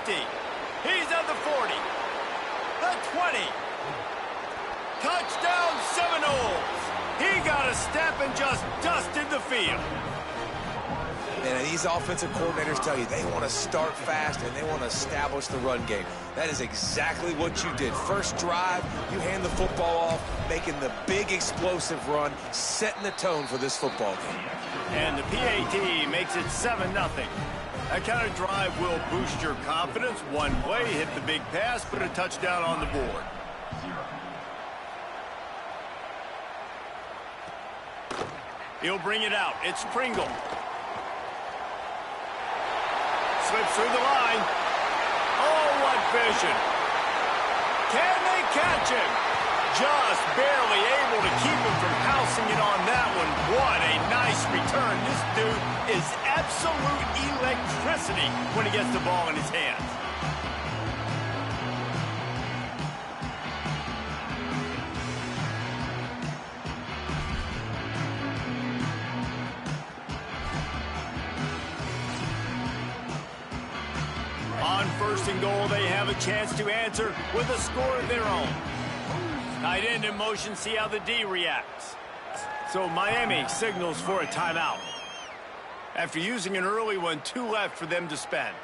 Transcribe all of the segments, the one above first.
50. He's at the 40. The 20. Touchdown Seminoles. He got a step and just dusted the field. And these offensive coordinators tell you they want to start fast and they want to establish the run game. That is exactly what you did. First drive, you hand the football off, making the big explosive run, setting the tone for this football game. And the PAT makes it 7-0. That kind of drive will boost your confidence. One play, hit the big pass, put a touchdown on the board. He'll bring it out. It's Pringle. Slips through the line. Oh, what vision. Can they catch him? Just barely able to keep him from pouncing it on that one. What a nice return. This dude is absolute electricity when he gets the ball in his hands. On first and goal, they have a chance to answer with a score of their own. Tight end in motion, see how the D reacts. So Miami signals for a timeout. After using an early one, 2 left for them to spend.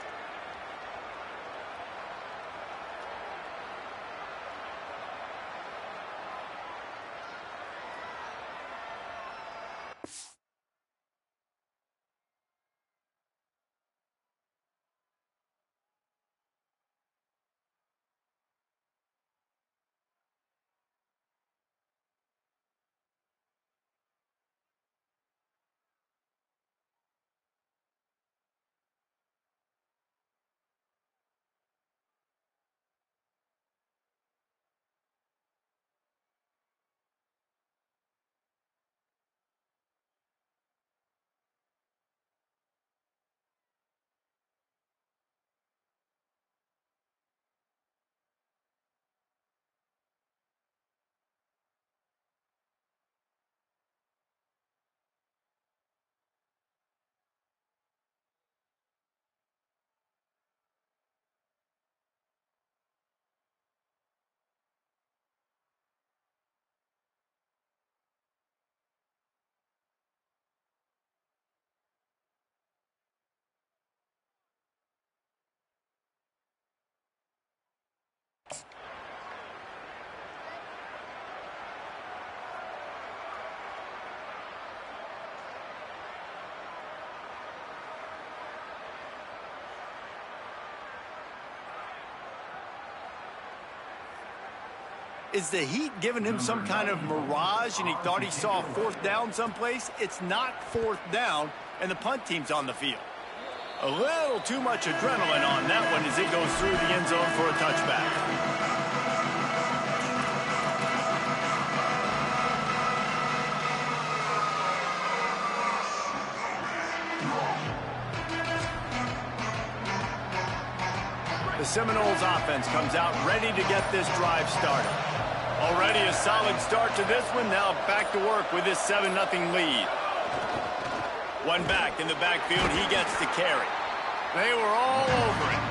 Is the heat giving him some kind of mirage and he thought he saw 4th down someplace? It's not 4th down, and the punt team's on the field. A little too much adrenaline on that one as it goes through the end zone for a touchback. The Seminoles offense comes out ready to get this drive started. Already a solid start to this one. Now back to work with this 7-0 lead. One back in the backfield. He gets the carry. They were all over it.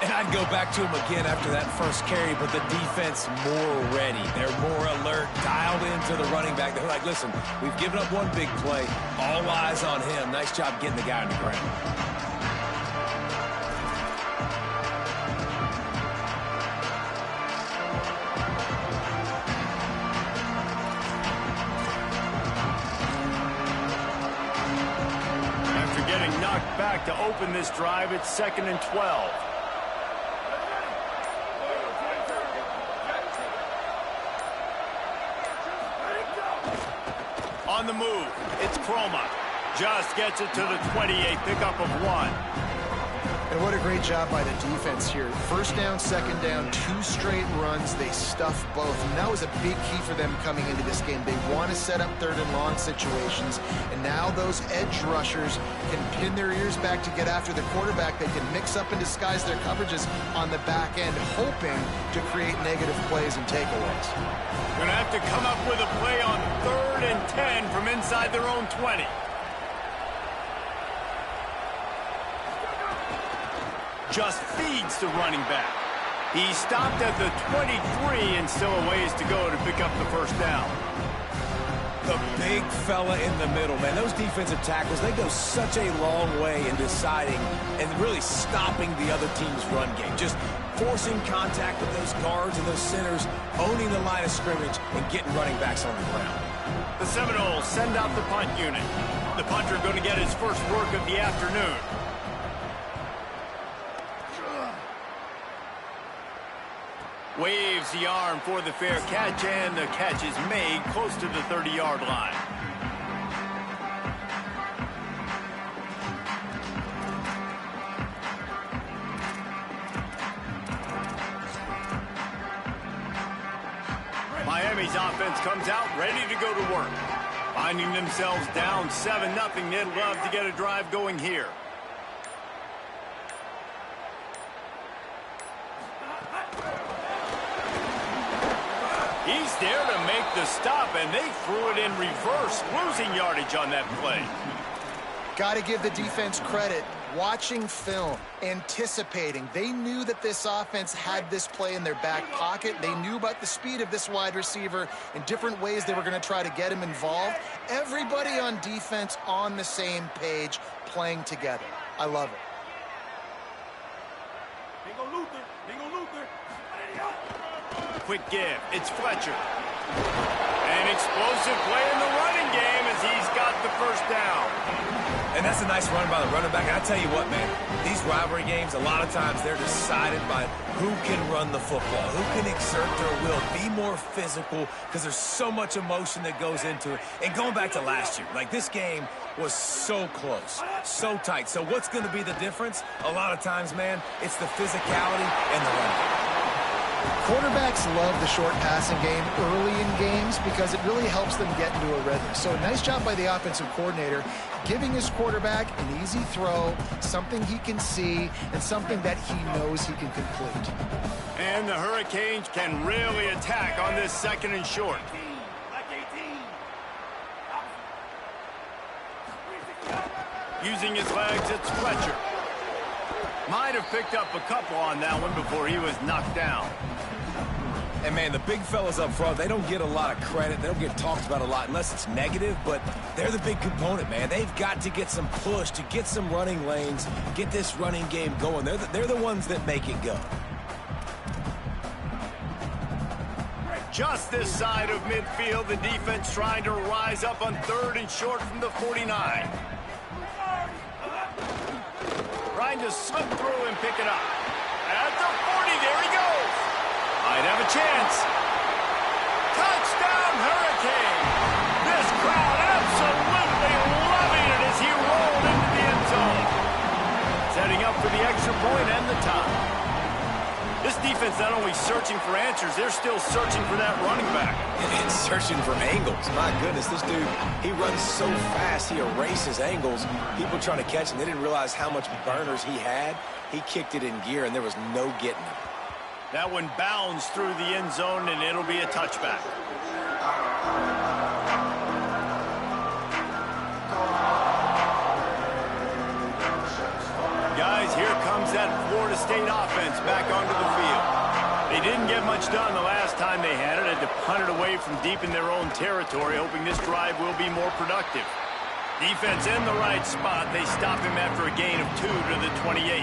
And I'd go back to him again after that first carry, but the defense more ready. They're more alert, dialed into the running back. They're like, listen, we've given up one big play. All eyes on him. Nice job getting the guy on the ground. Back to open this drive. It's 2nd and 12. On the move, it's Chroma. Just gets it to the 28, pickup of 1. And what a great job by the defense here. First down, second down, 2 straight runs. They stuffed both. And that was a big key for them coming into this game. They want to set up 3rd and long situations. And now those edge rushers can pin their ears back to get after the quarterback. They can mix up and disguise their coverages on the back end, hoping to create negative plays and takeaways. Gonna have to come up with a play on 3rd and 10 from inside their own 20. just feeds the running back. He stopped at the 23 and still a ways to go to pick up the first down. The big fella in the middle, man. Those defensive tackles, they go such a long way in deciding and really stopping the other team's run game. Just forcing contact with those guards and those centers, owning the line of scrimmage, and getting running backs on the ground. The Seminoles send out the punt unit. The punter going to get his first work of the afternoon. Waves the arm for the fair catch, and the catch is made close to the 30-yard line. Miami's offense comes out ready to go to work. Finding themselves down 7-0, they'd love to get a drive going here. He's there to make the stop, and they threw it in reverse, losing yardage on that play. Got to give the defense credit. Watching film, anticipating. They knew that this offense had this play in their back pocket. They knew about the speed of this wide receiver and different ways they were going to try to get him involved. Everybody on defense on the same page, playing together. I love it. Quick give. It's Fletcher. An explosive play in the running game as he's got the first down. And that's a nice run by the running back. And I tell you what, man, these rivalry games, a lot of times they're decided by who can run the football, who can exert their will, be more physical, because there's so much emotion that goes into it. And going back to last year, like this game was so close, so tight. So what's going to be the difference? A lot of times, man, it's the physicality and the run game. Quarterbacks love the short passing game early in games because it really helps them get into a rhythm. So nice job by the offensive coordinator giving his quarterback an easy throw, something he can see, and something that he knows he can complete. And the Hurricanes can really attack on this 2nd and short. Using his legs, it's Fletcher. Might have picked up a couple on that one before he was knocked down. And, man, the big fellas up front, they don't get a lot of credit. They don't get talked about a lot unless it's negative, but they're the big component, man. They've got to get some push, to get some running lanes, get this running game going. They're the ones that make it go. Just this side of midfield, the defense trying to rise up on 3rd and short from the 49. Trying to slip through and pick it up. At the 40, there he goes. Might have a chance. Touchdown, Hurricane. This crowd absolutely loving it as he rolled into the end zone. Setting up for the extra point and the tie. This defense not only searching for answers, they're still searching for that running back. And searching for angles. My goodness, this dude, he runs so fast, he erases angles. People trying to catch him, they didn't realize how much burners he had. He kicked it in gear, and there was no getting him. That one bounds through the end zone, and it'll be a touchback. Guys, here comes that Florida State offense back onto the field. They didn't get much done the last time they had it. Had to punt it away from deep in their own territory, hoping this drive will be more productive. Defense in the right spot. They stop him after a gain of 2 to the 28.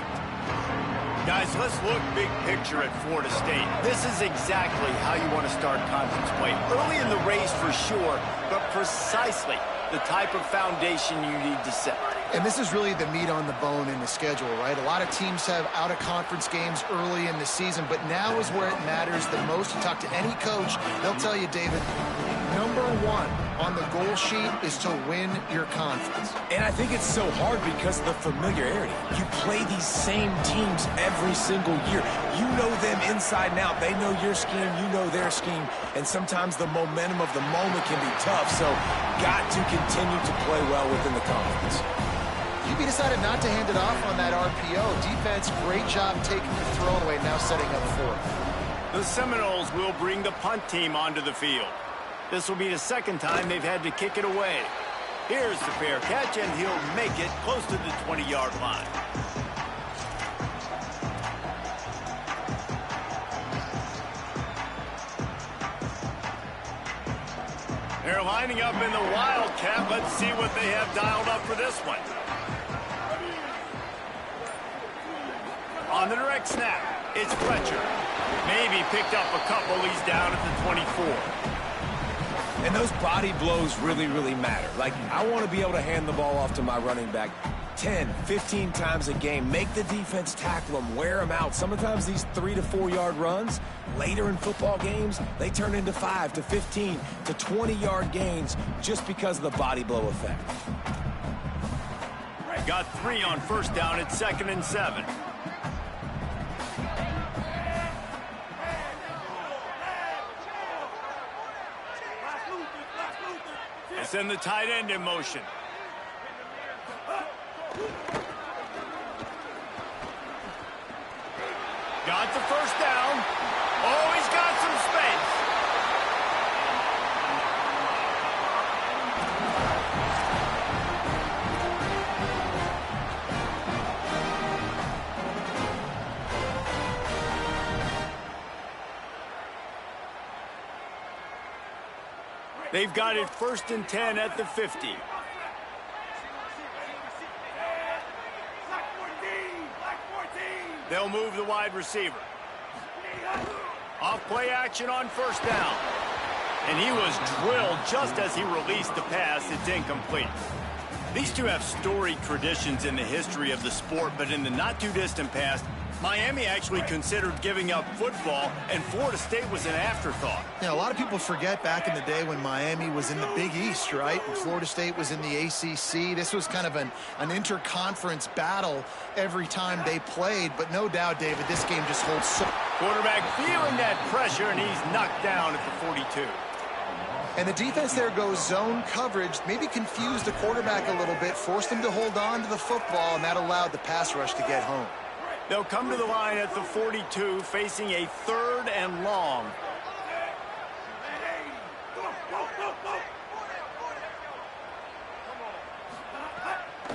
Guys, let's look big picture at Florida State. This is exactly how you want to start conference play. Early in the race for sure, but precisely the type of foundation you need to set. And this is really the meat on the bone in the schedule, right? A lot of teams have out-of-conference games early in the season, but now is where it matters the most. You talk to any coach, they'll tell you, David, number 1 on the goal sheet is to win your conference. And I think it's so hard because of the familiarity. You play these same teams every single year. You know them inside and out. They know your scheme, you know their scheme, and sometimes the momentum of the moment can be tough, so got to continue to play well within the conference. UB decided not to hand it off on that RPO. Defense, great job taking the throw away, now setting up for it. The Seminoles will bring the punt team onto the field. This will be the 2nd time they've had to kick it away. Here's the fair catch, and he'll make it close to the 20-yard line. They're lining up in the Wildcat. Let's see what they have dialed up for this one. On the direct snap, it's Fletcher. Maybe picked up a couple. He's down at the 24. And those body blows really, really matter. Like, I want to be able to hand the ball off to my running back 10, 15 times a game. Make the defense tackle them, wear them out. Sometimes these 3 to 4 yard runs, later in football games, they turn into 5 to 15 to 20 yard gains just because of the body blow effect. Got 3 on first down at 2nd and 7. Send the tight end in motion. Got the first down. Oh, he's got some space. They've got it 1st and 10 at the 50. They'll move the wide receiver. Off play action on first down. And he was drilled just as he released the pass. It's incomplete. These two have storied traditions in the history of the sport, but in the not-too-distant past, Miami actually considered giving up football, and Florida State was an afterthought. Yeah, a lot of people forget back in the day when Miami was in the Big East, right? And Florida State was in the ACC. This was kind of an interconference battle every time they played. But no doubt, David, this game just holds so... Quarterback feeling that pressure, and he's knocked down at the 42. And the defense there goes zone coverage, maybe confused the quarterback a little bit, forced him to hold on to the football, and that allowed the pass rush to get home. They'll come to the line at the 42, facing a 3rd and long.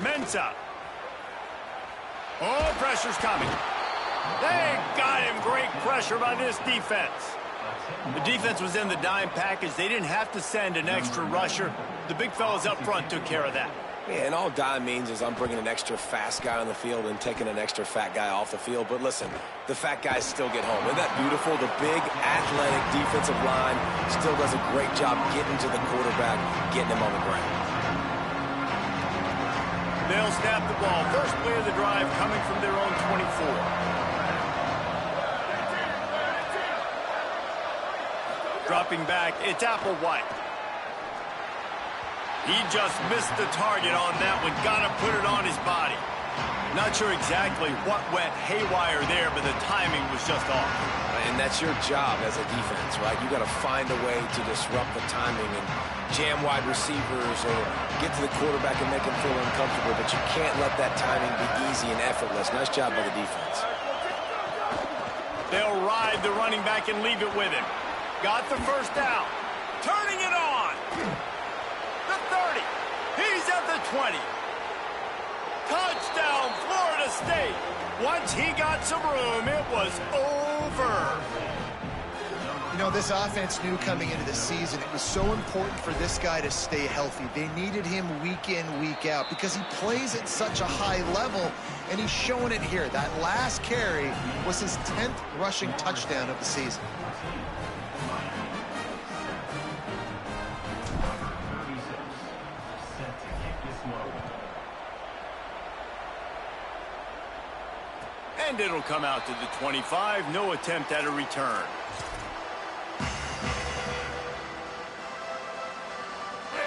Mensah. Oh, pressure's coming. They got him. Great pressure by this defense. The defense was in the dime package. They didn't have to send an extra rusher. The big fellas up front took care of that. Yeah, and all dime means is I'm bringing an extra fast guy on the field and taking an extra fat guy off the field. But listen, the fat guys still get home. Isn't that beautiful? The big, athletic defensive line still does a great job getting to the quarterback, getting him on the ground. They'll snap the ball. First play of the drive coming from their own 24. Dropping back, it's Applewhite. He just missed the target on that one. Got to put it on his body. Not sure exactly what went haywire there, but the timing was just off. And that's your job as a defense, right? You got to find a way to disrupt the timing and jam wide receivers or get to the quarterback and make him feel uncomfortable, but you can't let that timing be easy and effortless. Nice job by the defense. They'll ride the running back and leave it with him. Got the first down. Turning it on. The 30. He's at the 20. Touchdown, Florida State. Once he got some room, it was over. You know, this offense knew coming into the season it was so important for this guy to stay healthy. They needed him week in, week out because he plays at such a high level, and he's showing it here. That last carry was his 10th rushing touchdown of the season. And it'll come out to the 25. No attempt at a return.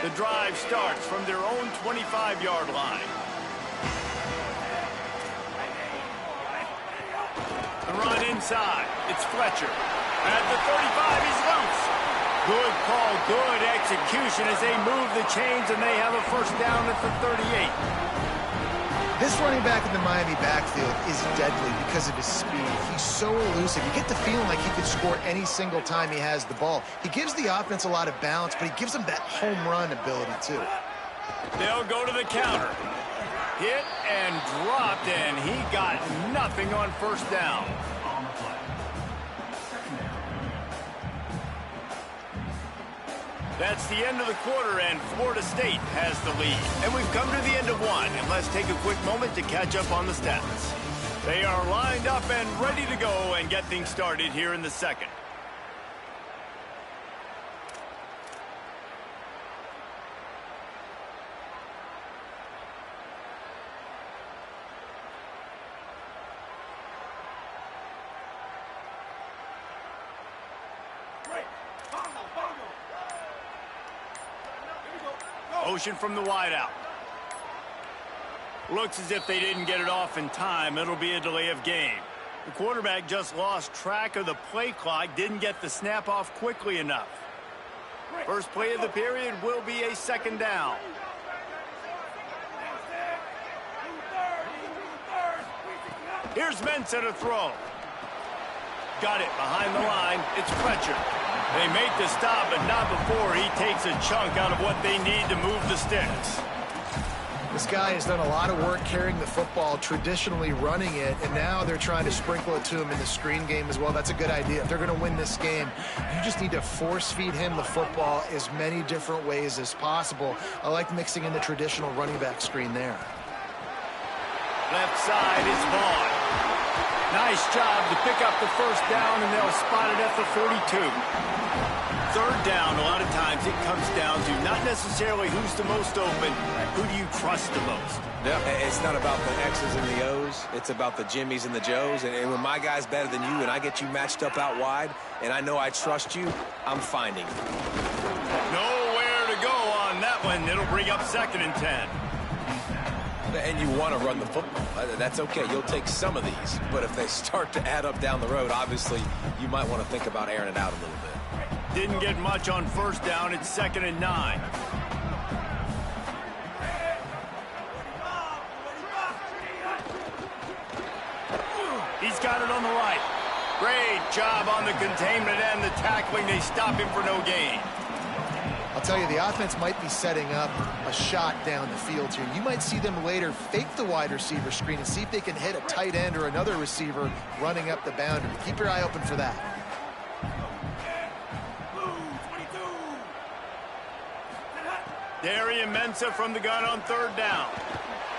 The drive starts from their own 25-yard line. The run inside. It's Fletcher. At the 35, he's loose. Good call, good execution as they move the chains, and they have a first down at the 38. This running back in the Miami backfield is deadly because of his speed. He's so elusive. You get the feeling like he could score any single time he has the ball. He gives the offense a lot of balance, but he gives them that home run ability, too. They'll go to the counter. Hit and dropped, and he got nothing on first down. That's the end of the quarter, and Florida State has the lead. And we've come to the end of one, and let's take a quick moment to catch up on the stats. They are lined up and ready to go and get things started here in the second. Motion from the wideout. Looks as if they didn't get it off in time. It'll be a delay of game. The quarterback just lost track of the play clock, didn't get the snap off quickly enough. First play of the period will be a second down. Here's Mensah to throw. Got it behind the line. It's Fletcher. They make the stop, but not before he takes a chunk out of what they need to move the sticks. This guy has done a lot of work carrying the football, traditionally running it, and now they're trying to sprinkle it to him in the screen game as well. That's a good idea. If they're going to win this game, you just need to force-feed him the football as many different ways as possible. I like mixing in the traditional running back screen there. Left side is Vaughn. Nice job to pick up the first down, and they'll spot it at the 42. Third down, a lot of times it comes down to not necessarily who's the most open, who do you trust the most? Yeah, it's not about the X's and the O's. It's about the Jimmies and the Joes. And when my guy's better than you and I get you matched up out wide, and I know I trust you, I'm finding you. Nowhere to go on that one. It'll bring up 2nd and 10. And you want to run the football. That's okay. You'll take some of these. But if they start to add up down the road, obviously, you might want to think about airing it out a little bit. Didn't get much on first down. It's 2nd and 9. He's got it on the right. Great job on the containment and the tackling. They stop him for no gain. I'll tell you, the offense might be setting up a shot down the field here. You might see them later fake the wide receiver screen and see if they can hit a tight end or another receiver running up the boundary. Keep your eye open for that. Darian Mensah from the gun on 3rd down.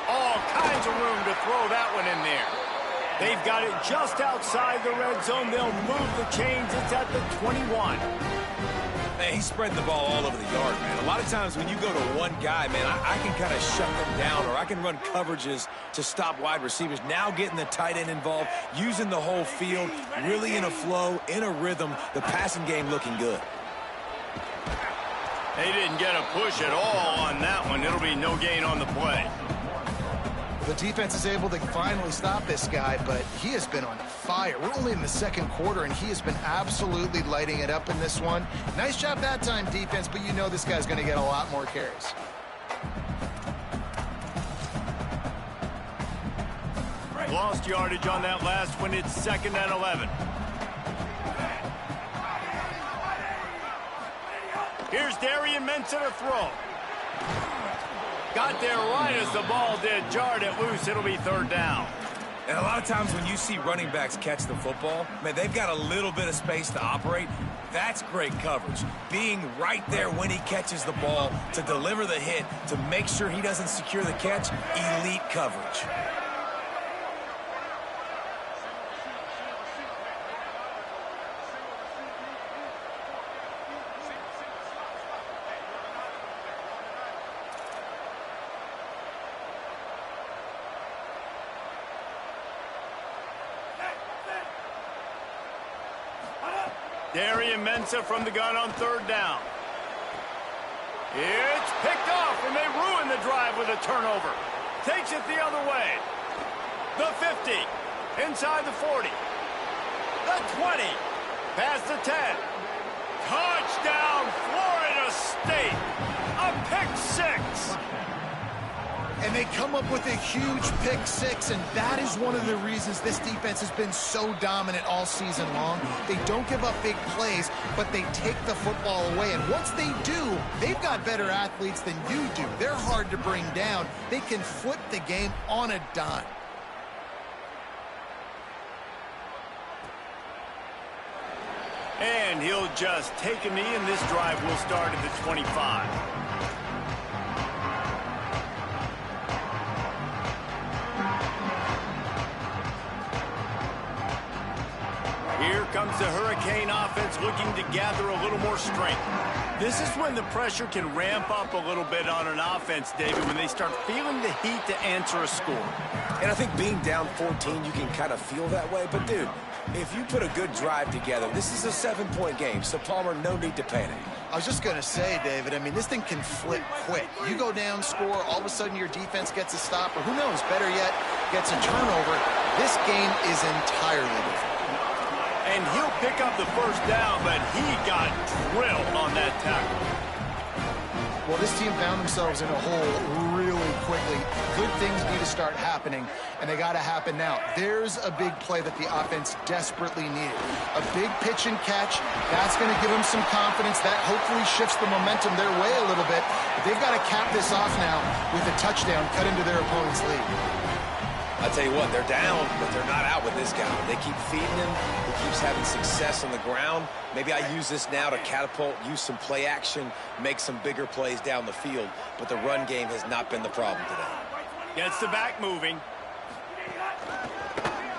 All kinds of room to throw that one in there. They've got it just outside the red zone. They'll move the chains. It's at the 21. Man, he's spreading the ball all over the yard, man. A lot of times when you go to one guy, man, I can kind of shut them down, or I can run coverages to stop wide receivers. Now getting the tight end involved, using the whole field, really in a flow, in a rhythm, the passing game looking good. They didn't get a push at all on that one. It'll be no gain on the play. The defense is able to finally stop this guy, but he has been on fire. We're only in the 2nd quarter, and he has been absolutely lighting it up in this one. Nice job that time, defense, but you know this guy's going to get a lot more carries. Lost yardage on that last one. It's 2nd and 11. Here's Darian Mensah to throw. Got there right as the ball did. Jarred it loose. It'll be 3rd down. And a lot of times when you see running backs catch the football, man, they've got a little bit of space to operate. That's great coverage. Being right there when he catches the ball to deliver the hit, to make sure he doesn't secure the catch, elite coverage. Darian Mensah from the gun on 3rd down. It's picked off, and they ruin the drive with a turnover. Takes it the other way. The 50. Inside the 40. The 20. Past the 10. Touchdown, Florida State. A pick 6. And they come up with a huge pick 6, and that is one of the reasons this defense has been so dominant all season long. They don't give up big plays, but they take the football away. And once they do, they've got better athletes than you do. They're hard to bring down. They can flip the game on a dime. And he'll just take a knee, and this drive will start at the 25. Here comes the Hurricane offense looking to gather a little more strength. This is when the pressure can ramp up a little bit on an offense, David, when they start feeling the heat to answer a score. And I think being down 14, you can kind of feel that way. But, dude, if you put a good drive together, this is a 7-point game, so Palmer, no need to panic. I was just going to say, David, I mean, this thing can flip quick. You go down, score, all of a sudden your defense gets a stop, or who knows, better yet, gets a turnover. This game is entirely different. And he'll pick up the first down, but he got drilled on that tackle. Well, this team found themselves in a hole really quickly. Good things need to start happening, and they got to happen now. There's a big play that the offense desperately needed. A big pitch and catch. That's going to give them some confidence. That hopefully shifts the momentum their way a little bit. But they've got to cap this off now with a touchdown cut into their opponent's lead. I'll tell you what, they're down, but they're not out with this guy. They keep feeding him. He keeps having success on the ground. Maybe I use this now to catapult, use some play action, make some bigger plays down the field. But the run game has not been the problem today. Gets the back moving.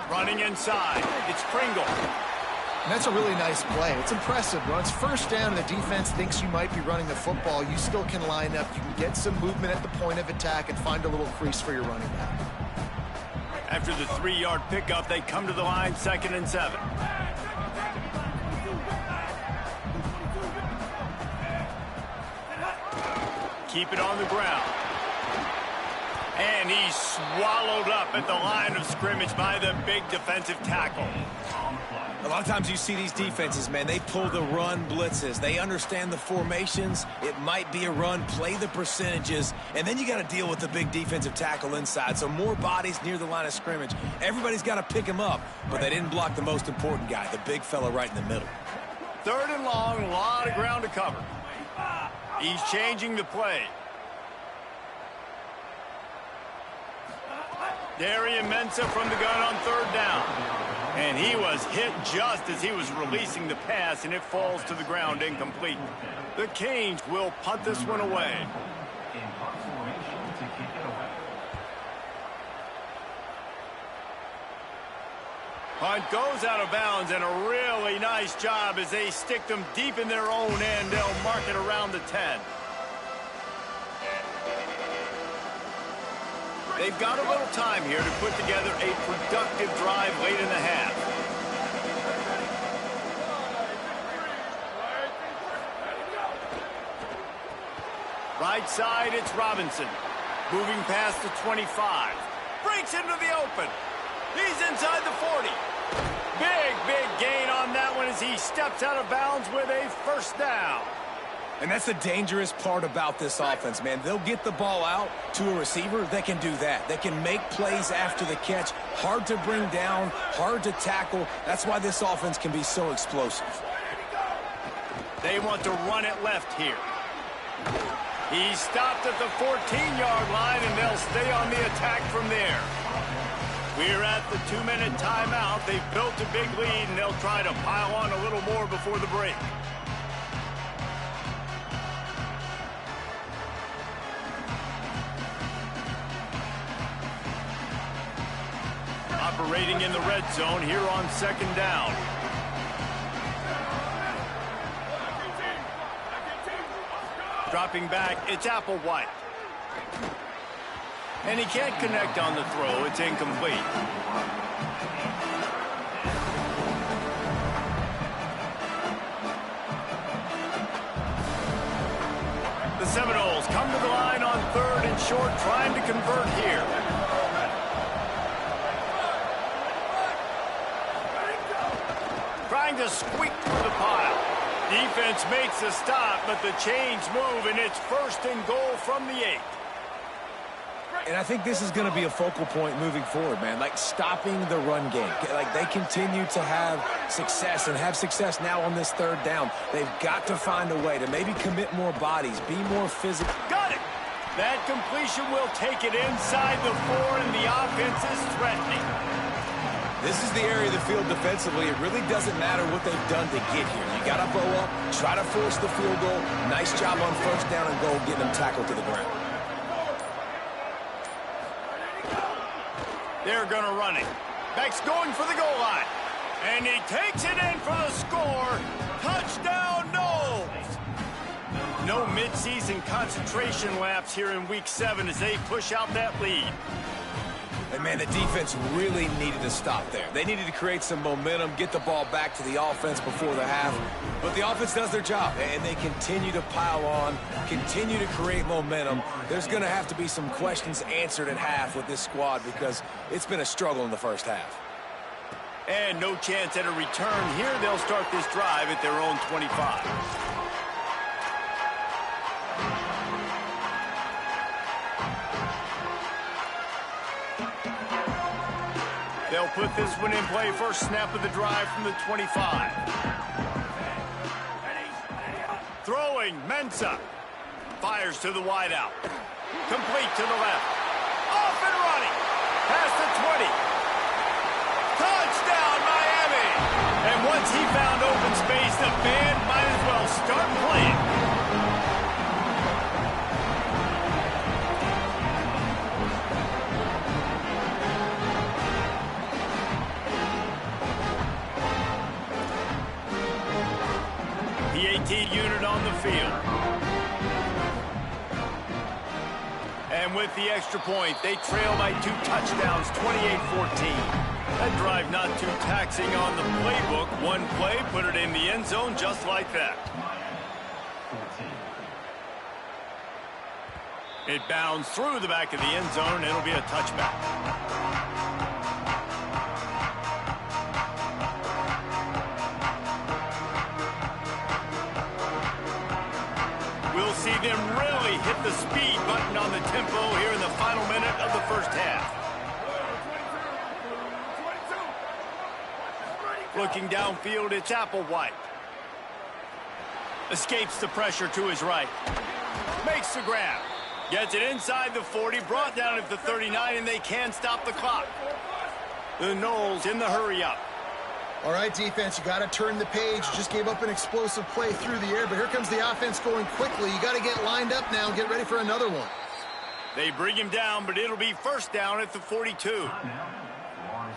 Running inside. It's Pringle. And that's a really nice play. It's impressive. When it's first down and the defense thinks you might be running the football, you still can line up. You can get some movement at the point of attack and find a little crease for your running back. After the 3-yard pickup, they come to the line, 2nd and 7. Keep it on the ground. And he's swallowed up at the line of scrimmage by the big defensive tackle. A lot of times you see these defenses, man, they pull the run blitzes. They understand the formations. It might be a run, play the percentages, and then you got to deal with the big defensive tackle inside. So more bodies near the line of scrimmage. Everybody's got to pick him up, but they didn't block the most important guy, the big fella right in the middle. 3rd and long, a lot of ground to cover. He's changing the play. Darian Mensah from the gun on 3rd down. And he was hit just as he was releasing the pass, and it falls to the ground incomplete. The Canes will punt this one away. Punt goes out of bounds, and a really nice job as they stick them deep in their own end. They'll mark it around the 10. They've got a little time here to put together a productive drive late in the half. Right side, it's Robinson. Moving past the 25. Breaks into the open. He's inside the 40. Big gain on that one as he steps out of bounds with a first down. And that's the dangerous part about this offense, man. They'll get the ball out to a receiver that can do that. They can make plays after the catch. Hard to bring down, hard to tackle. That's why this offense can be so explosive. They want to run it left here. He's stopped at the 14-yard line, and they'll stay on the attack from there. We're at the 2-minute timeout. They've built a big lead, and they'll try to pile on a little more before the break. Operating in the red zone here on 2nd down. Dropping back, it's Applewhite. And he can't connect on the throw. It's incomplete. The Seminoles come to the line on 3rd and short, trying to convert here. Trying to squeak through the pile. Defense makes a stop, but the chains move, and it's 1st and goal from the 8. And I think this is going to be a focal point moving forward, man. Like stopping the run game. Like they continue to have success and have success now on this 3rd down. They've got to find a way to maybe commit more bodies, be more physical. Got it! That completion will take it inside the 4, and the offense is threatening. This is the area of the field defensively. It really doesn't matter what they've done to get here. You got to bow up, try to force the field goal. Nice job on first down and goal, getting them tackled to the ground. They're going to run it. Beck's going for the goal line. And he takes it in for the score. Touchdown, Knowles. No midseason concentration laps here in Week 7 as they push out that lead. And, man, the defense really needed to stop there. They needed to create some momentum, get the ball back to the offense before the half. But the offense does their job, and they continue to pile on, continue to create momentum. There's going to have to be some questions answered at half with this squad because it's been a struggle in the first half. And no chance at a return here. They'll start this drive at their own 25. They'll put this one in play. First snap of the drive from the 25. Throwing, Mensah. Fires to the wideout. Complete to the left. Off and running. Past the 20. Touchdown, Miami! And once he found open space, the band might as well start playing. The 18 unit on the field. And with the extra point, they trail by 2 touchdowns, 28-14. That drive not too taxing on the playbook. One play, put it in the end zone just like that. It bounds through the back of the end zone, and it'll be a touchback. We'll see them really hit the speed button on the tempo here in the final minute of the first half. Looking downfield, it's Applewhite. Escapes the pressure to his right. Makes the grab. Gets it inside the 40, brought down at the 39, and they can stop the clock. The Knowles in the hurry-up. All right, defense, you got to turn the page. Just gave up an explosive play through the air, but here comes the offense going quickly. You got to get lined up now and get ready for another one. They bring him down, but it'll be first down at the 42.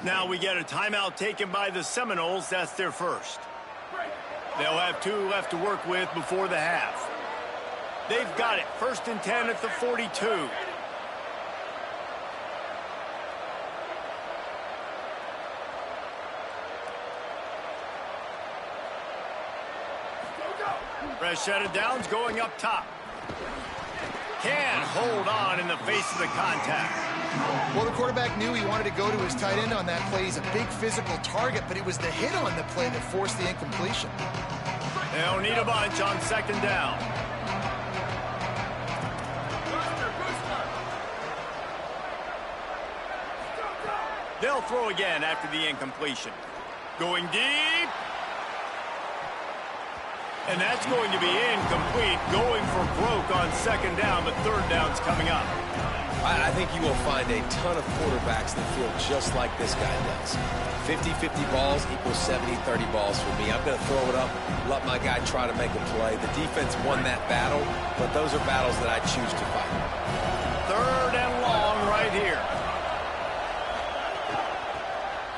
Now we get a timeout taken by the Seminoles. That's their first. They'll have 2 left to work with before the half. They've got it. 1st and 10 at the 42. Fresh set of downs going up top. Can hold on in the face of the contact. Well, the quarterback knew he wanted to go to his tight end on that play. He's a big physical target, but it was the hit on the play that forced the incompletion. They'll need a bunch on 2nd down. They'll throw again after the incompletion. Going deep. And that's going to be incomplete. Going for broke on 2nd down, but 3rd down's coming up. I think you will find a ton of quarterbacks that feel just like this guy does. 50-50 balls equals 70-30 balls for me. I'm going to throw it up, let my guy try to make a play. The defense won that battle, but those are battles that I choose to fight. 3rd and long right here.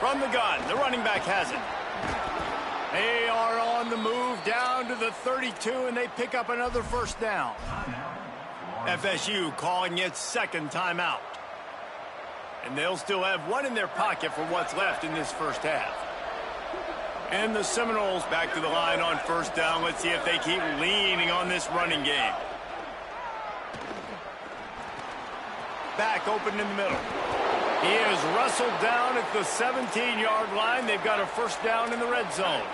From the gun, the running back has it. They are on the move down to the 32, and they pick up another 1st down. FSU calling its 2nd timeout. And they'll still have 1 in their pocket for what's left in this first half. And the Seminoles back to the line on 1st down. Let's see if they keep leaning on this running game. Back open in the middle. He is wrestled down at the 17-yard line. They've got a 1st down in the red zone.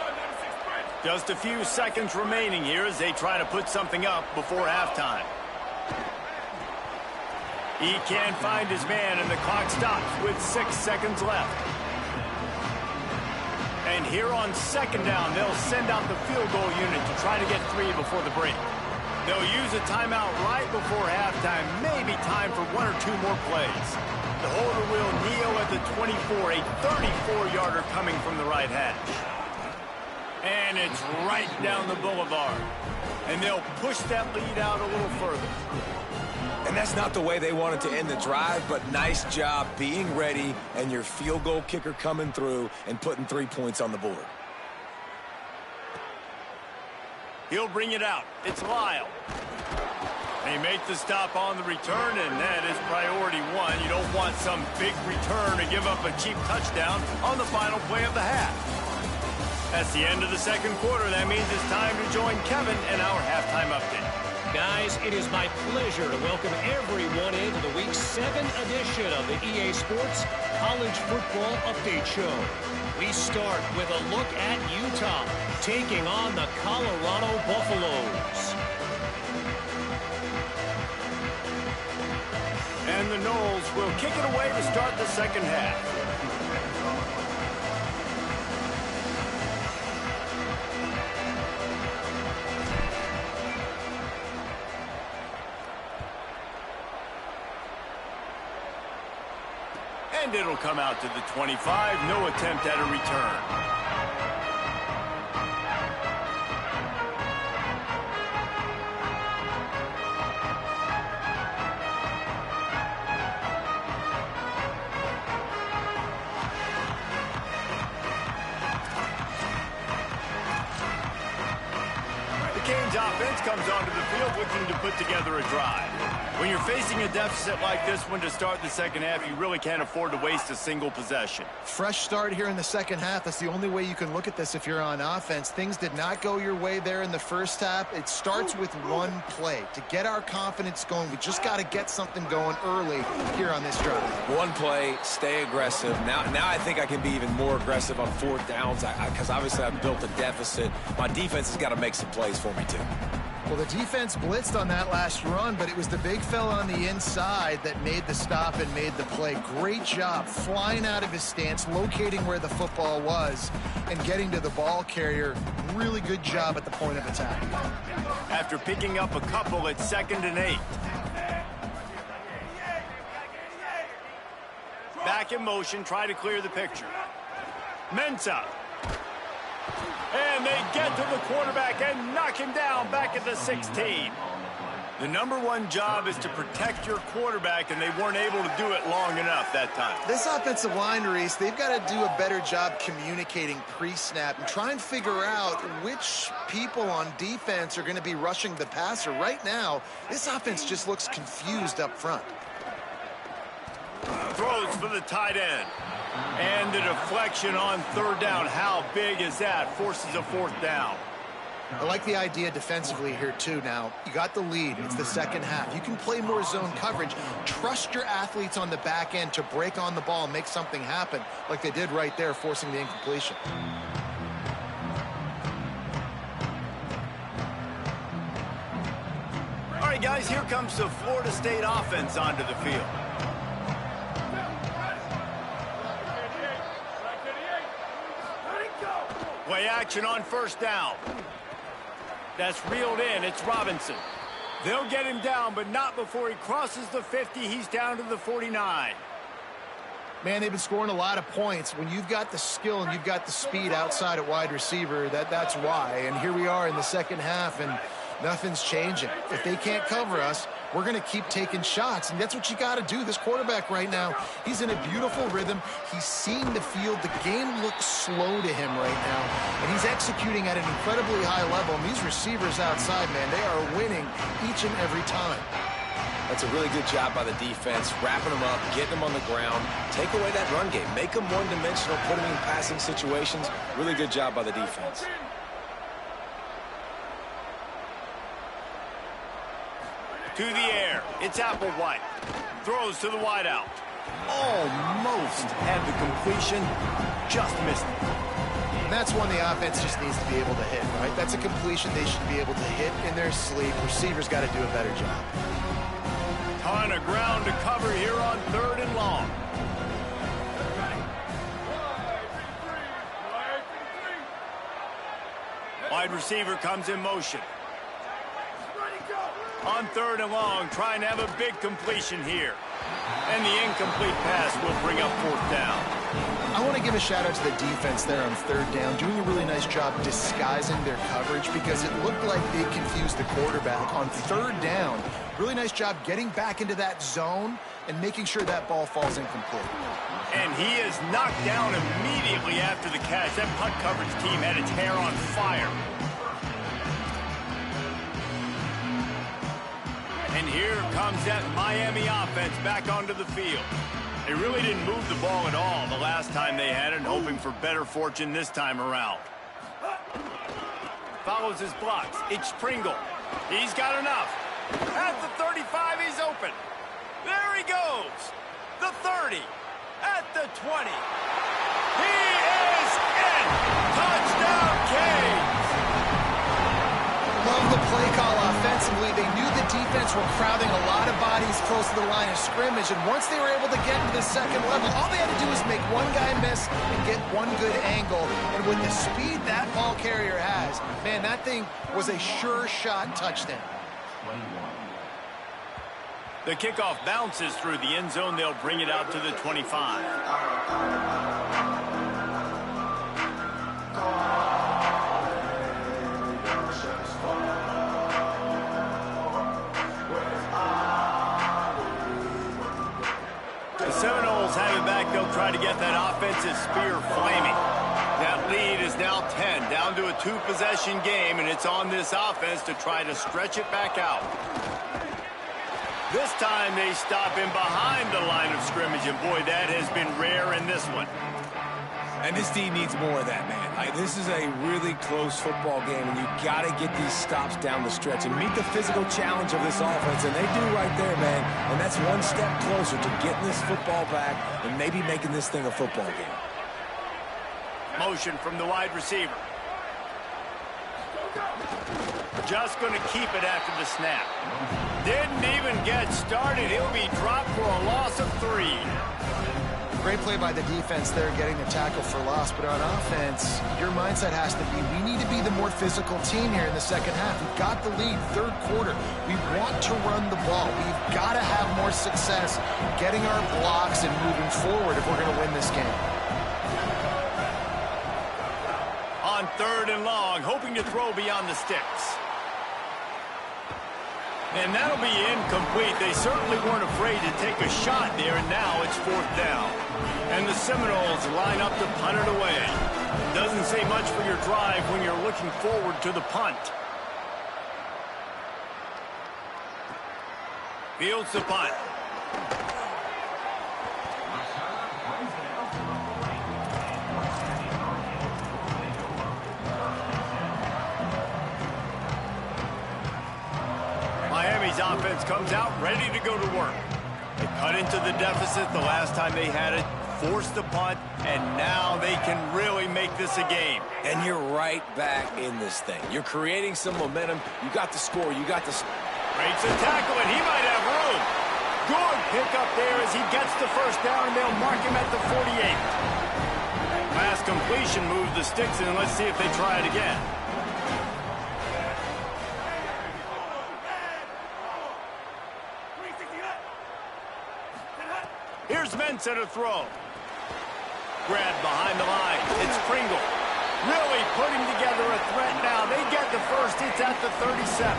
Just a few seconds remaining here as they try to put something up before halftime. He can't find his man, and the clock stops with 6 seconds left. And here on 2nd down, they'll send out the field goal unit to try to get 3 before the break. They'll use a timeout right before halftime, maybe time for 1 or 2 more plays. The holder will kneel at the 24, a 34-yarder coming from the right hash. And it's right down the boulevard. And they'll push that lead out a little further. And that's not the way they wanted to end the drive, but nice job being ready and your field goal kicker coming through and putting 3 points on the board. He'll bring it out. It's Lyle. They make the stop on the return, and that is priority one. You don't want some big return to give up a cheap touchdown on the final play of the half. That's the end of the second quarter. That means it's time to join Kevin in our halftime update. Guys, it is my pleasure to welcome everyone into the Week 7 edition of the EA Sports College Football Update Show. We start with a look at Utah taking on the Colorado Buffaloes. And the Noles will kick it away to start the second half. And it'll come out to the 25. No attempt at a return. Offense comes onto the field looking to put together a drive. When you're facing a deficit like this one to start the second half, you really can't afford to waste a single possession. Fresh start here in the second half. That's the only way you can look at this if you're on offense. Things did not go your way there in the first half. It starts with one play. To get our confidence going, we just got to get something going early here on this drive. One play, stay aggressive. Now I think I can be even more aggressive on fourth downs because obviously I've built a deficit. My defense has got to make some plays for me too. Well, the defense blitzed on that last run, but it was the big fella on the inside that made the stop and made the play. Great job flying out of his stance, locating where the football was, and getting to the ball carrier. Really good job at the point of attack. After picking up a couple at 2nd and 8. Back in motion, try to clear the picture. Mensah. And they get to the quarterback and knock him down back at the 16. The number one job is to protect your quarterback, and they weren't able to do it long enough that time. This offensive line, Reese, they've got to do a better job communicating pre-snap and try and figure out which people on defense are going to be rushing the passer. Right now, this offense just looks confused up front. Throws for the tight end. And the deflection on 3rd down. How big is that? Forces a 4th down. I like the idea defensively here, too. Now, you got the lead. It's the second half. You can play more zone coverage. Trust your athletes on the back end to break on the ball and make something happen, like they did right there, forcing the incompletion. All right, guys, here comes the Florida State offense onto the field. Play action on 1st down. That's reeled in. It's Robinson. They'll get him down, but not before he crosses the 50. He's down to the 49. Man, they've been scoring a lot of points. When you've got the skill and you've got the speed outside at wide receiver, that's why. And here we are in the second half, and nothing's changing. If they can't cover us, we're going to keep taking shots, and that's what you got to do. This quarterback right now, he's in a beautiful rhythm. He's seeing the field. The game looks slow to him right now, and he's executing at an incredibly high level. And these receivers outside, man, they are winning each and every time. That's a really good job by the defense, wrapping them up, getting them on the ground, take away that run game, make them one-dimensional, put them in passing situations. Really good job by the defense. To the air. It's Applewhite. Throws to the wideout. Almost had the completion. Just missed it. And that's one the offense just needs to be able to hit, right? That's a completion they should be able to hit in their sleep. Receivers got to do a better job. Ton of ground to cover here on 3rd and long. Wide receiver comes in motion. On 3rd and long, trying to have a big completion here. And the incomplete pass will bring up 4th down. I want to give a shout out to the defense there on 3rd down, doing a really nice job disguising their coverage because it looked like they confused the quarterback on 3rd down. Really nice job getting back into that zone and making sure that ball falls incomplete. And he is knocked down immediately after the catch. That punt coverage team had its hair on fire. And here comes that Miami offense back onto the field. They really didn't move the ball at all the last time they had it, hoping for better fortune this time around. Follows his blocks. It's Pringle. He's got enough. At the 35, he's open. There he goes. The 30. At the 20. He is in. Touchdown, Canes. Love the play call offensively. They knew the defense were crowding a lot of bodies close to the line of scrimmage, and once they were able to get into the 2nd level, all they had to do was make one guy miss and get one good angle. And with the speed that ball carrier has, man, that thing was a sure shot touchdown. The kickoff bounces through the end zone. They'll bring it out to the 25. The Seminoles have it back. They'll try to get that offensive spear flaming. That lead is now 10, down to a 2-possession game, and it's on this offense to try to stretch it back out. This time they stop him behind the line of scrimmage, and boy, that has been rare in this one. And this team needs more of that, man. This is a really close football game, and you got to get these stops down the stretch and meet the physical challenge of this offense, and they do right there, man. And that's one step closer to getting this football back and maybe making this thing a football game. Motion from the wide receiver. Just going to keep it after the snap. Didn't even get started. He'll be dropped for a loss of 3. Great play by the defense there, getting the tackle for loss. But on offense, your mindset has to be, we need to be the more physical team here in the 2nd half. We've got the lead, 3rd quarter. We want to run the ball. We've got to have more success getting our blocks and moving forward if we're going to win this game. On 3rd and long, hoping to throw beyond the sticks. And that'll be incomplete. They certainly weren't afraid to take a shot there, and now it's 4th down. And the Seminoles line up to punt it away. Doesn't say much for your drive when you're looking forward to the punt. Fields the punt. Miami's offense comes out ready to go to work. They cut into the deficit the last time they had it, forced the punt, and now they can really make this a game. And you're right back in this thing. You're creating some momentum. You got the score. You got the... Breaks a tackle, and he might have room. Good pickup there as he gets the 1st down, and they'll mark him at the 48. Pass completion moves the sticks, and let's see if they try it again. Here's Mensah to throw. Grabbed behind the line. It's Pringle. Really putting together a threat now. They get the 1st. It's at the 37.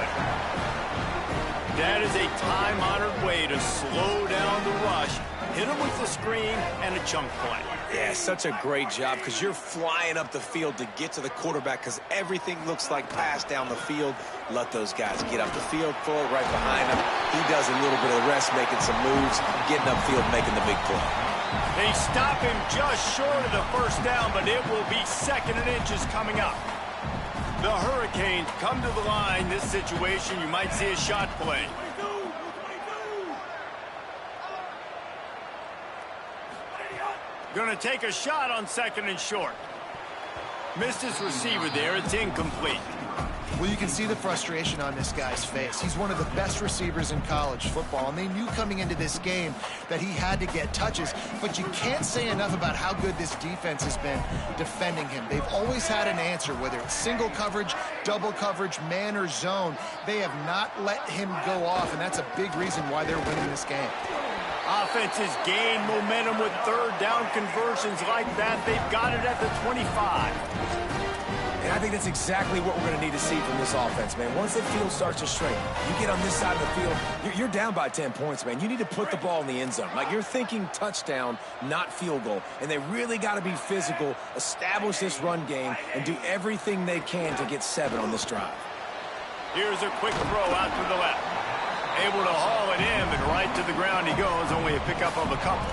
That is a time-honored way to slow down the rush. Hit him with the screen and a chunk play. Yeah, such a great job because you're flying up the field to get to the quarterback because everything looks like pass down the field. Let those guys get up the field, throw it right behind him. He does a little bit of the rest, making some moves, getting upfield, making the big play. They stop him just short of the 1st down, but it will be 2nd and inches coming up. The Hurricanes come to the line. This situation, you might see a shot play. Going to take a shot on 2nd and short. Missed his receiver there. It's incomplete. Well, you can see the frustration on this guy's face. He's one of the best receivers in college football, and they knew coming into this game that he had to get touches, but you can't say enough about how good this defense has been defending him. They've always had an answer, whether it's single coverage, double coverage, man or zone. They have not let him go off, and that's a big reason why they're winning this game. Offenses gain momentum with third down conversions like that. They've got it at the 25. And I think that's exactly what we're going to need to see from this offense, man. Once the field starts to shrink, you get on this side of the field, you're down by 10 points, man. You need to put the ball in the end zone. Like, you're thinking touchdown, not field goal. And they really got to be physical, establish this run game, and do everything they can to get 7 on this drive. Here's a quick throw out to the left. Able to haul it in, but right to the ground he goes. Only a pickup of a couple.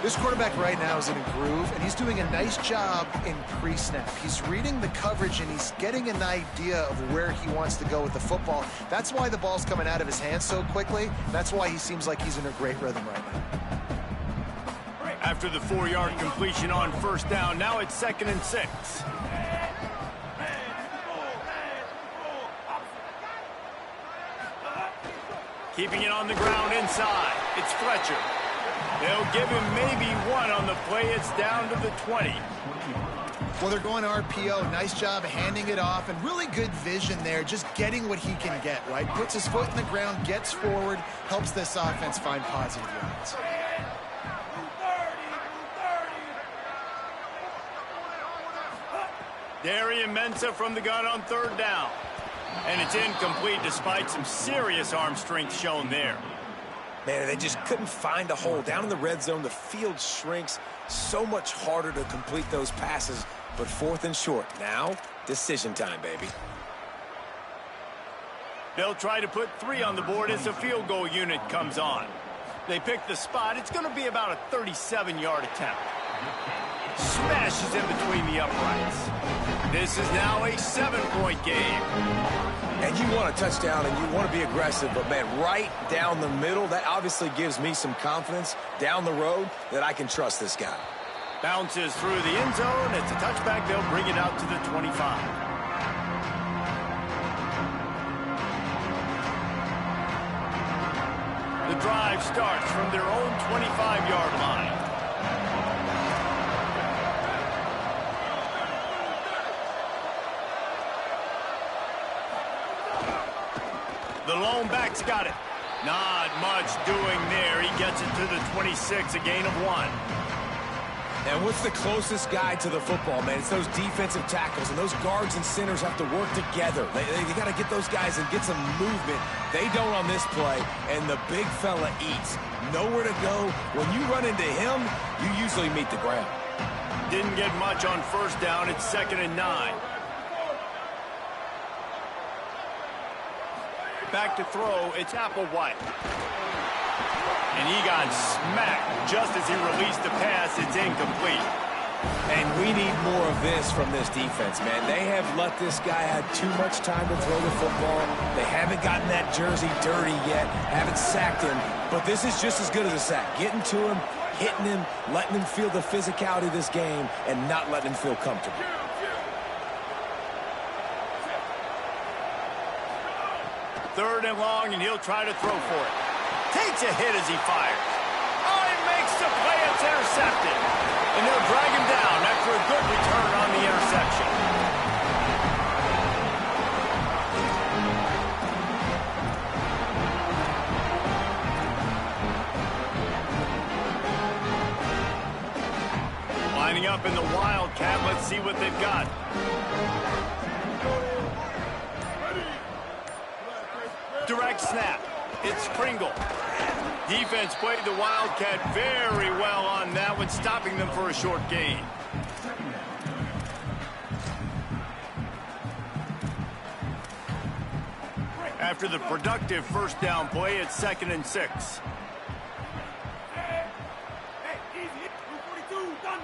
This quarterback right now is in a groove, and he's doing a nice job in pre-snap. He's reading the coverage, and he's getting an idea of where he wants to go with the football. That's why the ball's coming out of his hands so quickly. That's why he seems like he's in a great rhythm right now. After the 4-yard completion on first down, now it's 2nd and 6. Keeping it on the ground inside. It's Fletcher. They'll give him maybe 1 on the play. It's down to the 20. Well, they're going RPO. Nice job handing it off, and really good vision there, just getting what he can get, right? Puts his foot in the ground, gets forward, helps this offense find positive yards. Darian Mensah from the gun on third down. And it's incomplete despite some serious arm strength shown there. Man, they just couldn't find a hole. Down in the red zone, the field shrinks. So much harder to complete those passes. But 4th and short. Now, decision time, baby. They'll try to put 3 on the board as the field goal unit comes on. They pick the spot. It's going to be about a 37-yard attempt. Smashes in between the uprights. This is now a 7-point game. And you want a touchdown and you want to be aggressive, but, man, right down the middle, that obviously gives me some confidence down the road that I can trust this guy. Bounces through the end zone. It's a touchback. They'll bring it out to the 25. The drive starts from their own 25-yard line. The lone back's got it. Not much doing there. He gets it to the 26, a gain of 1. And what's the closest guy to the football, man? It's those defensive tackles, and those guards and centers have to work together. They got to get those guys and get some movement. They don't on this play, and the big fella eats. Nowhere to go. When you run into him, you usually meet the ground. Didn't get much on first down. It's 2nd and 9. Back to throw, it's Applewhite. And he got smacked just as he released the pass. It's incomplete. And we need more of this from this defense, man. They have let this guy have too much time to throw the football. They haven't gotten that jersey dirty yet, haven't sacked him. But this is just as good as a sack. Getting to him, hitting him, letting him feel the physicality of this game, and not letting him feel comfortable. Third and long, and he'll try to throw for it. Takes a hit as he fires. Oh, he makes the play. It's intercepted. And they'll drag him down after a good return on the interception. Lining up in the Wildcat. Let's see what they've got. Direct snap. It's Pringle. Defense played the Wildcat very well on that one, stopping them for a short gain. After the productive first down play, it's 2nd and 6.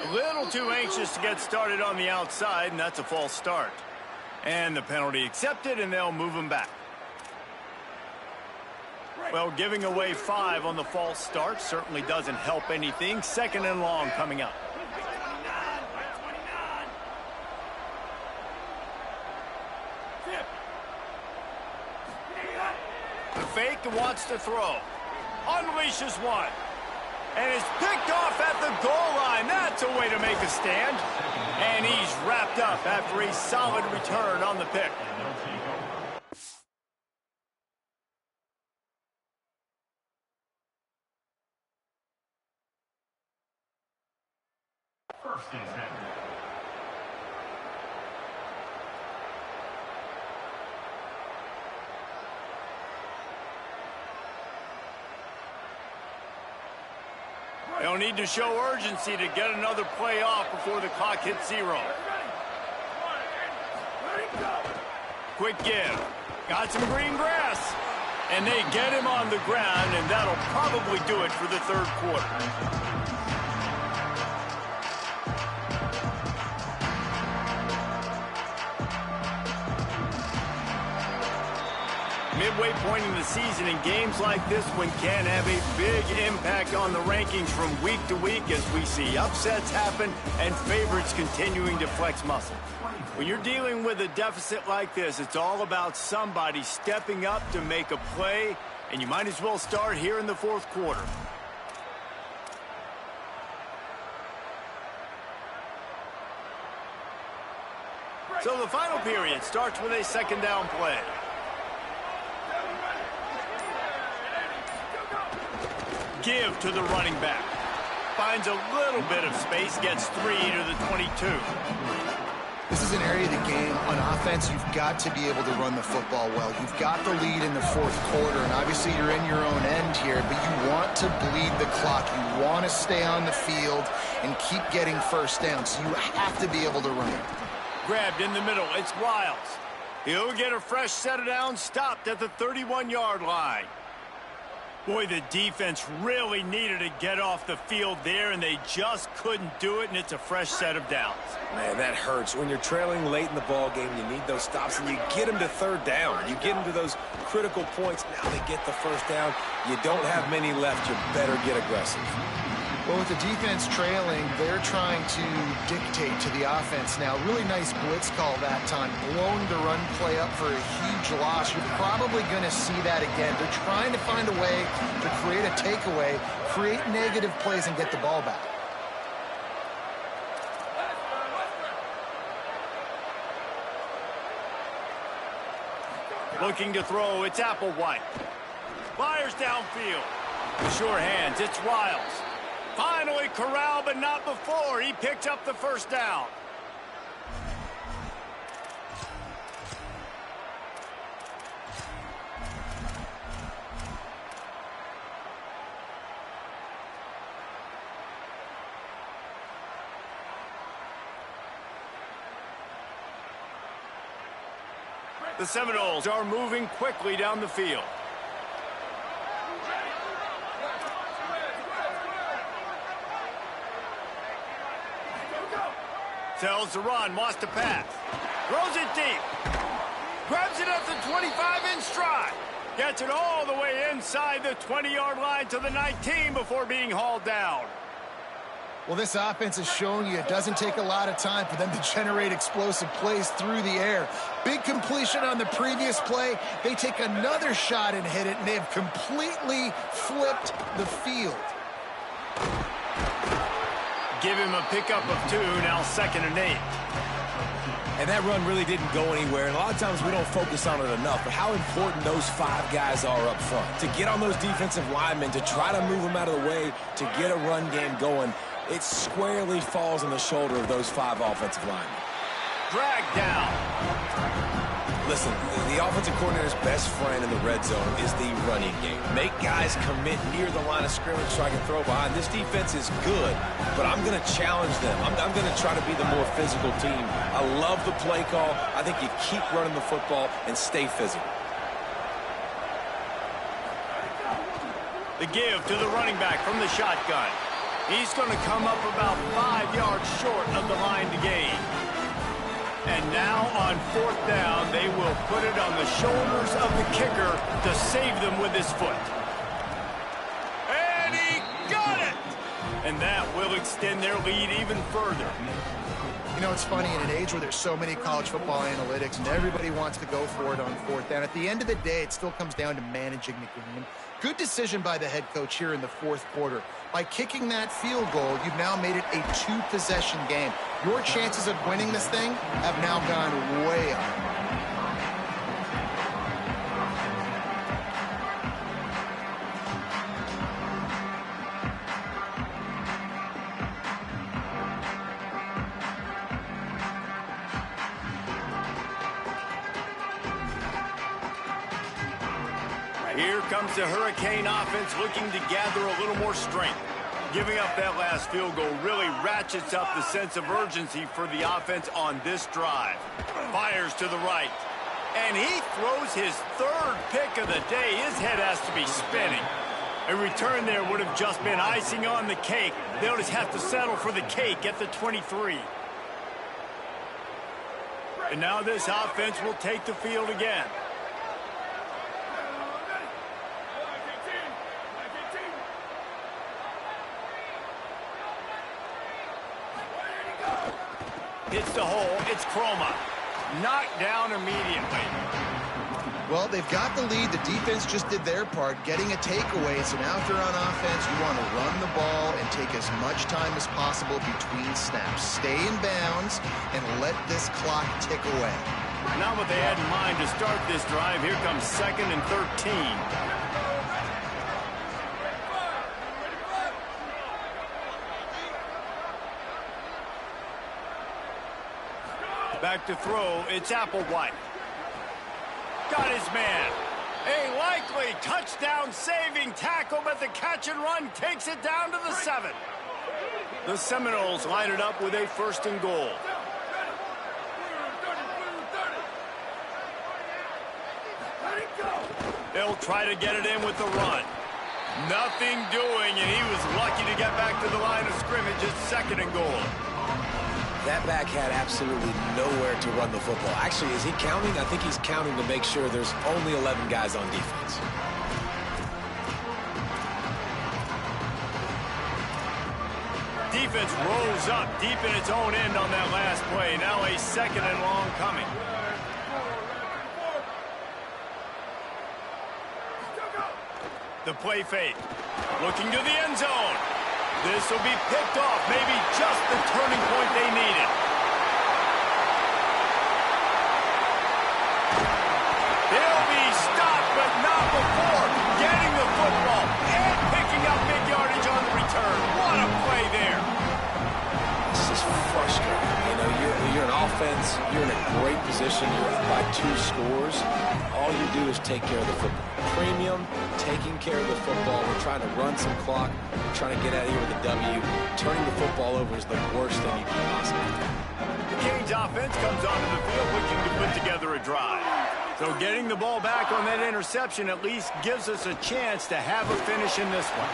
A little too anxious to get started on the outside, and that's a false start. And the penalty accepted, and they'll move him back. Well, giving away 5 on the false start certainly doesn't help anything. 2nd and long coming up. The fake wants to throw. Unleashes one. And is picked off at the goal line. That's a way to make a stand. And he's wrapped up after a solid return on the pick. need to show urgency to get another play off before the clock hits 0. Quick give. Got some green grass. And they get him on the ground, and that'll probably do it for the third quarter. Midway point in the season, in games like this one can have a big impact on the rankings from week to week as we see upsets happen and favorites continuing to flex muscle. When you're dealing with a deficit like this, it's all about somebody stepping up to make a play, and you might as well start here in the fourth quarter. So the final period starts with a second down play. Give to the running back. Finds a little bit of space, gets 3 to the 22. This is an area of the game. On offense, you've got to be able to run the football well. You've got the lead in the fourth quarter, and obviously you're in your own end here, but you want to bleed the clock. You want to stay on the field and keep getting first down, so you have to be able to run it. Grabbed in the middle. It's Wiles. He'll get a fresh set of downs, stopped at the 31-yard line. Boy, the defense really needed to get off the field there, and they just couldn't do it, and it's a fresh set of downs. Man, that hurts. When you're trailing late in the ball game, you need those stops, and you get them to third down. You get them to those critical points. Now they get the first down. You don't have many left. You better get aggressive. Well, with the defense trailing, they're trying to dictate to the offense now. Really nice blitz call that time, blowing the run play up for a huge loss. You're probably going to see that again. They're trying to find a way to create a takeaway, create negative plays, and get the ball back. Looking to throw, it's Applewhite. Fires downfield. The sure hands, it's Wiles. Finally corralled, but not before. He picked up the first down. The Seminoles are moving quickly down the field. Tells the run, lost a pass. Throws it deep. Grabs it at the 25 in stride. Gets it all the way inside the 20-yard line to the 19 before being hauled down. Well, this offense is showing you it doesn't take a lot of time for them to generate explosive plays through the air. Big completion on the previous play. They take another shot and hit it, and they have completely flipped the field. Give him a pickup of 2, now 2nd and 8. And that run really didn't go anywhere. And a lot of times we don't focus on it enough, but how important those 5 guys are up front. To get on those defensive linemen, to try to move them out of the way, to get a run game going, it squarely falls on the shoulder of those 5 offensive linemen. Dragged down. Listen, the offensive coordinator's best friend in the red zone is the running game. Make guys commit near the line of scrimmage so I can throw behind. This defense is good, but I'm going to challenge them. I'm going to try to be the more physical team. I love the play call. I think you keep running the football and stay physical. The give to the running back from the shotgun. He's going to come up about 5 yards short of the line to gain. And now on 4th down, they will put it on the shoulders of the kicker to save them with his foot. And he got it! And that will extend their lead even further. You know, it's funny, in an age where there's so many college football analytics and everybody wants to go for it on 4th down, at the end of the day, it still comes down to managing the game. Good decision by the head coach here in the 4th quarter. By kicking that field goal, you've now made it a 2-possession game. Your chances of winning this thing have now gone way up. Here comes the Hurricane offense looking to gather a little more strength. Giving up that last field goal really ratchets up the sense of urgency for the offense on this drive. Fires to the right. And he throws his third pick of the day. His head has to be spinning. A return there would have just been icing on the cake. They'll just have to settle for the cake at the 23. And now this offense will take the field again. Hits the hole. It's Chroma. Knocked down immediately. Well, they've got the lead. The defense just did their part, getting a takeaway. So now if they're on offense, you want to run the ball and take as much time as possible between snaps. Stay in bounds and let this clock tick away. Not what they had in mind to start this drive. Here comes 2nd and 13. Back to throw, it's Applewhite. Got his man. A likely touchdown-saving tackle, but the catch and run takes it down to the 7. The Seminoles line it up with a 1st and goal. They'll try to get it in with the run. Nothing doing, and he was lucky to get back to the line of scrimmage at 2nd and goal. That back had absolutely nowhere to run the football. Actually, is he counting? I think he's counting to make sure there's only 11 guys on defense. Defense rolls up deep in its own end on that last play. Now a 2nd and long coming. The play fake. Looking to the end zone. This will be picked off, maybe just the turning point they needed. They'll be stopped, but not before getting the football and picking up big yardage on the return. What a play there. This is frustrating. You know, you're an offense, you're in a great position, you're up by 2 scores. All you do is take care of the football. Premium, taking care of the football. We're trying to run some clock. We're trying to get out of here with a W. Turning the football over is the worst thing you can possibly do. The Canes offense comes onto the field looking to put together a drive. So getting the ball back on that interception at least gives us a chance to have a finish in this one.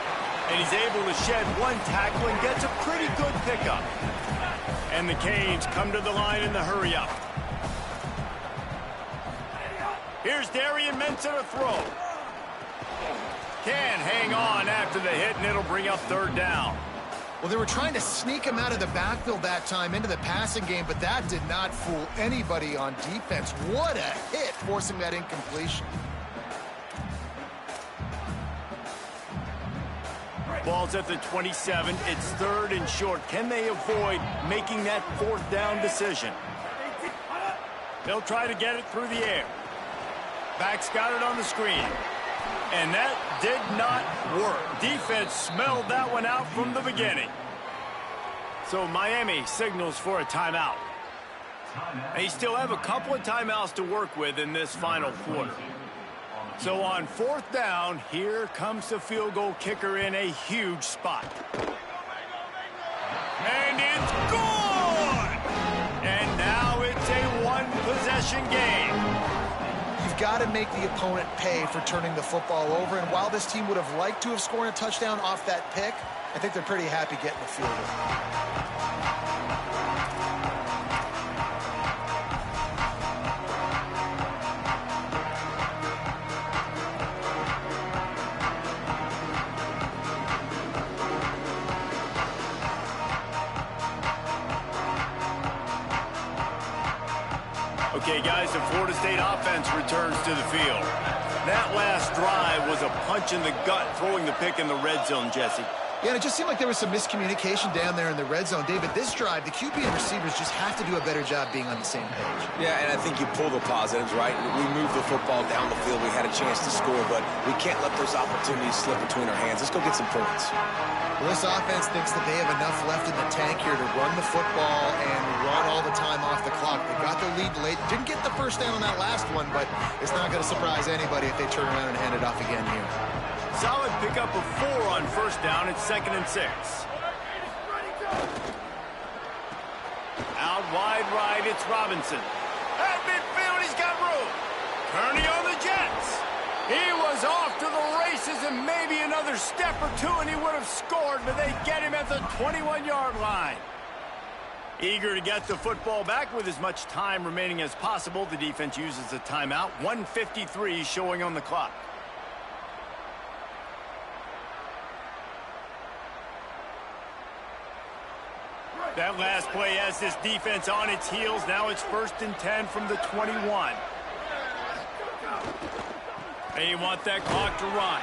And he's able to shed 1 tackle and gets a pretty good pickup. And the Canes come to the line in the hurry-up. Here's Darian Mensah to throw. Can hang on after the hit, and it'll bring up 3rd down. Well, they were trying to sneak him out of the backfield that time into the passing game, but that did not fool anybody on defense. What a hit, forcing that incompletion. Ball's at the 27. It's 3rd and short. Can they avoid making that 4th down decision? They'll try to get it through the air. Back's got it on the screen. And that did not work. Defense smelled that one out from the beginning. So Miami signals for a timeout. They still have a couple of timeouts to work with in this final quarter. So on 4th down, here comes the field goal kicker in a huge spot. And it's good! And now it's a 1-possession game. You've got to make the opponent pay for turning the football over. And while this team would have liked to have scored a touchdown off that pick, I think they're pretty happy getting the field goal. Okay, guys, the Florida State offense returns to the field. That last drive was a punch in the gut, throwing the pick in the red zone, Jesse. Yeah, and it just seemed like there was some miscommunication down there in the red zone. David, this drive, the QB and receivers just have to do a better job being on the same page. Yeah, and I think you pull the positives, right? We moved the football down the field. We had a chance to score, but we can't let those opportunities slip between our hands. Let's go get some points. Well, this offense thinks that they have enough left in the tank here to run the football and run all the time off the clock. They got the lead late. Didn't get the 1st down on that last one, but it's not going to surprise anybody if they turn around and hand it off again here. Solid pickup of 4 on first down. It's 2nd and 6. Out wide right, it's Robinson. At midfield, he's got room. Kearney on the Jets. He was off to the races and maybe another step or two and he would have scored, but they get him at the 21-yard line. Eager to get the football back with as much time remaining as possible. The defense uses a timeout. 1:53 showing on the clock. That last play has this defense on its heels. Now it's 1st and 10 from the 21. They want that clock to run.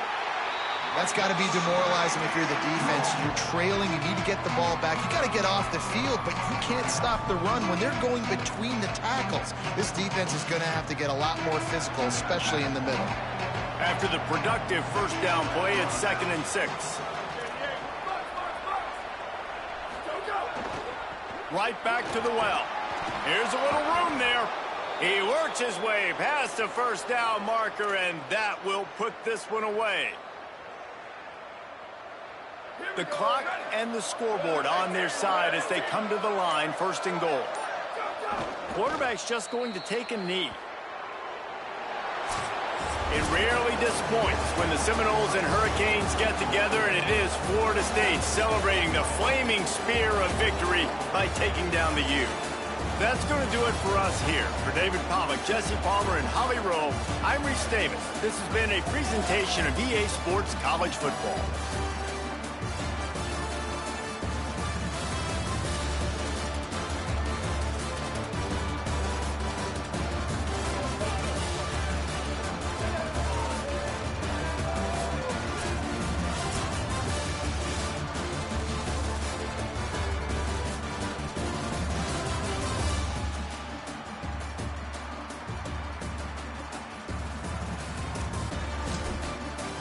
That's got to be demoralizing if you're the defense. You're trailing. You need to get the ball back. You got to get off the field, but you can't stop the run when they're going between the tackles. This defense is going to have to get a lot more physical, especially in the middle. After the productive first down play, it's 2nd and 6. Right back to the well. Here's a little room there. He works his way past the first down marker, and that will put this one away. The clock and the scoreboard on their side as they come to the line, 1st and goal. Quarterback's just going to take a knee. It rarely disappoints when the Seminoles and Hurricanes get together, and it is Florida State celebrating the flaming spear of victory by taking down the U. That's going to do it for us here. For David Pollack, Jesse Palmer, and Holly Rowe, I'm Reese Davis. This has been a presentation of EA Sports College Football.